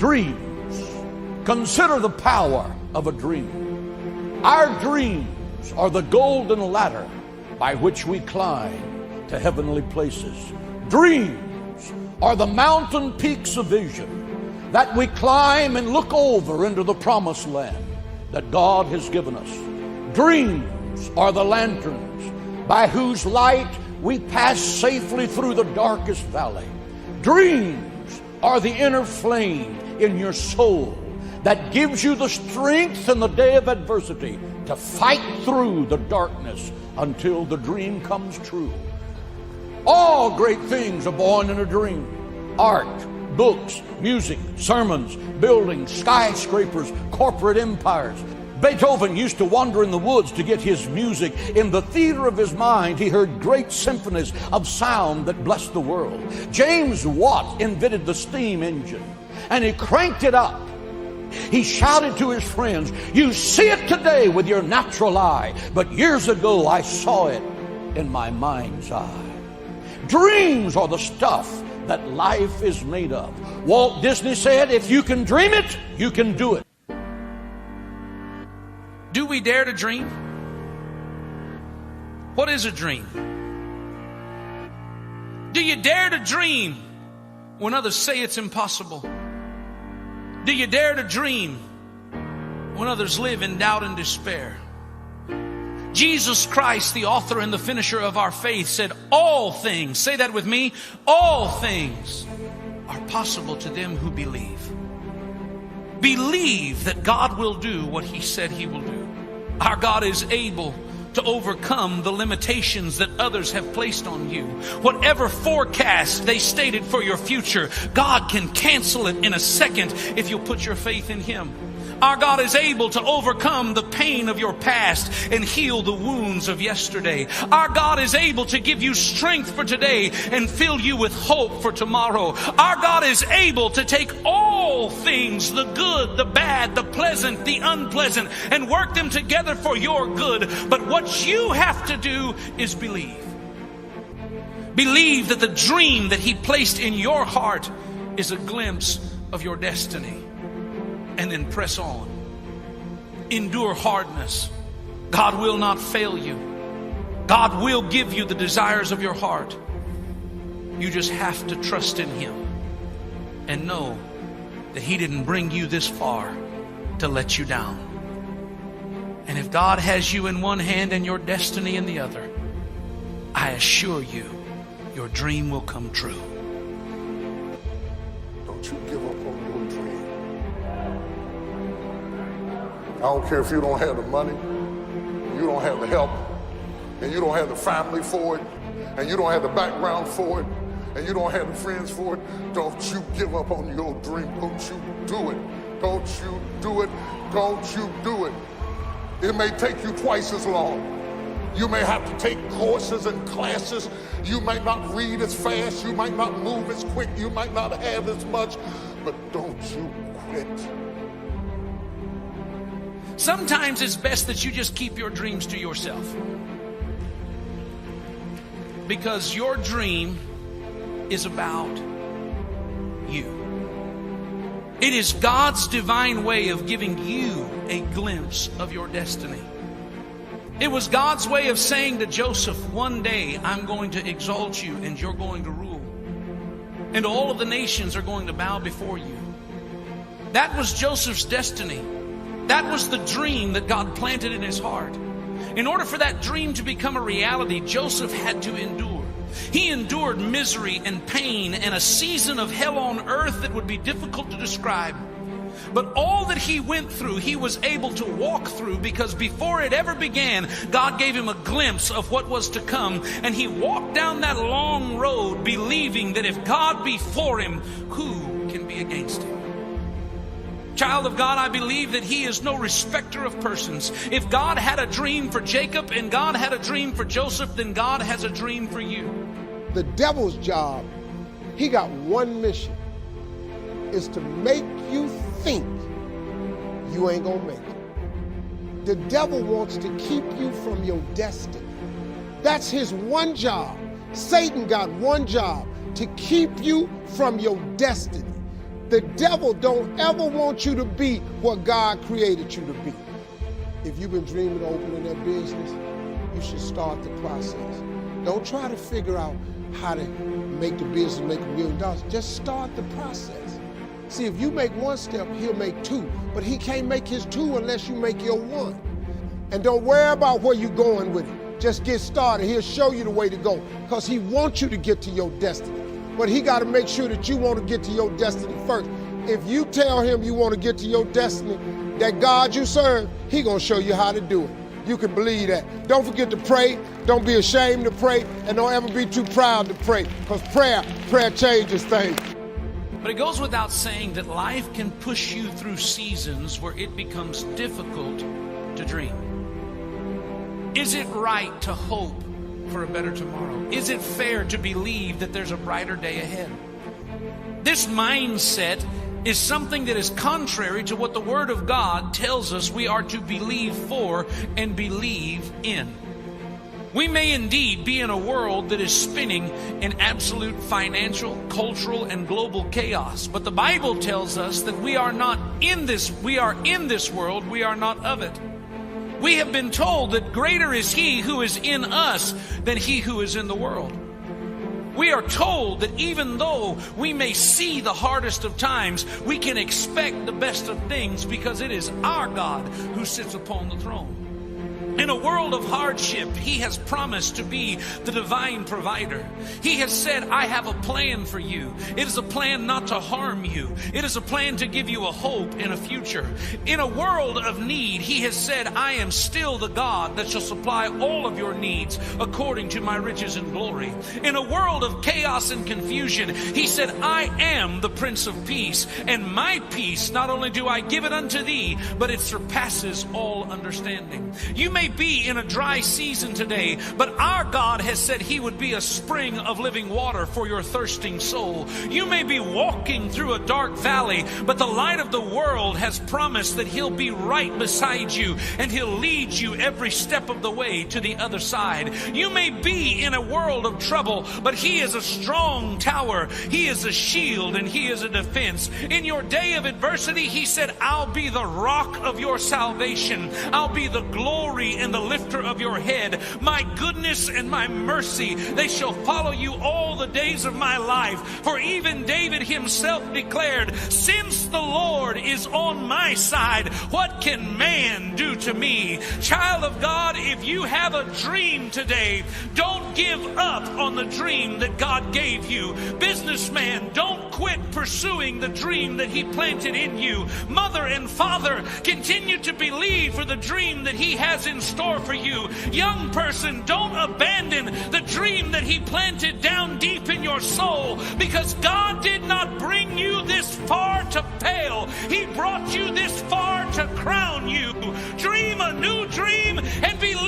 Dreams. Consider the power of a dream. Our dreams are the golden ladder by which we climb to heavenly places. Dreams are the mountain peaks of vision that we climb and look over into the promised land that God has given us. Dreams are the lanterns by whose light we pass safely through the darkest valley. Dreams are the inner flame in your soul that gives you the strength in the day of adversity to fight through the darkness until the dream comes true. All great things are born in a dream. Art, books, music, sermons, buildings, skyscrapers, corporate empires. Beethoven used to wander in the woods to get his music. In the theater of his mind, he heard great symphonies of sound that blessed the world. James Watt invented the steam engine, and he cranked it up. He shouted to his friends, "You see it today with your natural eye, but years ago I saw it in my mind's eye." Dreams are the stuff that life is made of. Walt Disney said, "If you can dream it, you can do it." Do we dare to dream? What is a dream? Do you dare to dream when others say it's impossible? Do you dare to dream when others live in doubt and despair? Jesus Christ, the author and the finisher of our faith, said all things, say that with me, all things are possible to them who believe. Believe that God will do what He said He will do. Our God is able to overcome the limitations that others have placed on you. Whatever forecast they stated for your future, God can cancel it in a second if you'll put your faith in Him. Our God is able to overcome the pain of your past and heal the wounds of yesterday. Our God is able to give you strength for today and fill you with hope for tomorrow. Our God is able to take all things, the good, the bad, the pleasant, the unpleasant, and work them together for your good. But what you have to do is believe. Believe that the dream that He placed in your heart is a glimpse of your destiny. And then press on. Endure hardness. God will not fail you. God will give you the desires of your heart. You just have to trust in Him and know that He didn't bring you this far to let you down. And if God has you in one hand and your destiny in the other, I assure you, your dream will come true. Don't you give up on your dream. I don't care if you don't have the money, you don't have the help, and you don't have the family for it, and you don't have the background for it, and you don't have the friends for it. Don't you give up on your dream. Don't you do it. Don't you do it. Don't you do it. It may take you twice as long. You may have to take courses and classes. You might not read as fast. You might not move as quick. You might not have as much. But don't you quit. Sometimes it's best that you just keep your dreams to yourself. Because your dream is about you. It is God's divine way of giving you a glimpse of your destiny. It was God's way of saying to Joseph, one day I'm going to exalt you and you're going to rule. And all of the nations are going to bow before you. That was Joseph's destiny. That was the dream that God planted in his heart. In order for that dream to become a reality, Joseph had to endure. He endured misery and pain and a season of hell on earth that would be difficult to describe. But all that he went through, he was able to walk through, because before it ever began, God gave him a glimpse of what was to come. And he walked down that long road believing that if God be for him, who can be against him? Child of God, I believe that He is no respecter of persons. If God had a dream for Jacob and God had a dream for Joseph, then God has a dream for you. The devil's job, he got one mission, is to make you think you ain't gonna make it. The devil wants to keep you from your destiny. That's his one job. Satan got one job, to keep you from your destiny. The devil don't ever want you to be what God created you to be. If you've been dreaming of opening that business, you should start the process. Don't try to figure out how to make the business make $1 million. Just start the process. See, if you make one step, he'll make two. But he can't make his two unless you make your one. And don't worry about where you're going with it. Just get started. He'll show you the way to go because he wants you to get to your destiny. But he got to make sure that you want to get to your destiny first. If you tell him you want to get to your destiny, that God you serve, he going to show you how to do it. You can believe that. Don't forget to pray. Don't be ashamed to pray. And don't ever be too proud to pray. Because prayer changes things. But it goes without saying that life can push you through seasons where it becomes difficult to dream. Is it right to hope for a better tomorrow? Is it fair to believe that there's a brighter day ahead? This mindset is something that is contrary to what the Word of God tells us we are to believe for and believe in. We may indeed be in a world that is spinning in absolute financial, cultural, and global chaos. But the Bible tells us that we are not in this, we are in this world, we are not of it. We have been told that greater is He who is in us than he who is in the world. We are told that even though we may see the hardest of times, we can expect the best of things because it is our God who sits upon the throne. In a world of hardship, He has promised to be the divine provider. He has said, I have a plan for you. It is a plan not to harm you. It is a plan to give you a hope and a future. In a world of need, He has said, I am still the God that shall supply all of your needs according to my riches and glory. In a world of chaos and confusion, He said, I am the Prince of Peace, and my peace, not only do I give it unto thee, but it surpasses all understanding. You may be in a dry season today, but our God has said He would be a spring of living water for your thirsting soul. You may be walking through a dark valley, but the light of the world has promised that He'll be right beside you and He'll lead you every step of the way to the other side. You may be in a world of trouble, but He is a strong tower. He is a shield and He is a defense. In your day of adversity, He said, I'll be the rock of your salvation. I'll be the glory and the lifter of your head. My goodness and my mercy, they shall follow you all the days of my life. For even David himself declared, since the Lord is on my side, what can man do to me? Child of God, if you have a dream today, don't give up on the dream that God gave you. Businessman, don't quit pursuing the dream that He planted in you. Mother and father, continue to believe for the dream that He has in store for you. Young person, don't abandon the dream that He planted down deep in your soul, because God did not bring you this far to fail. He brought you this far to crown you. Dream a new dream and believe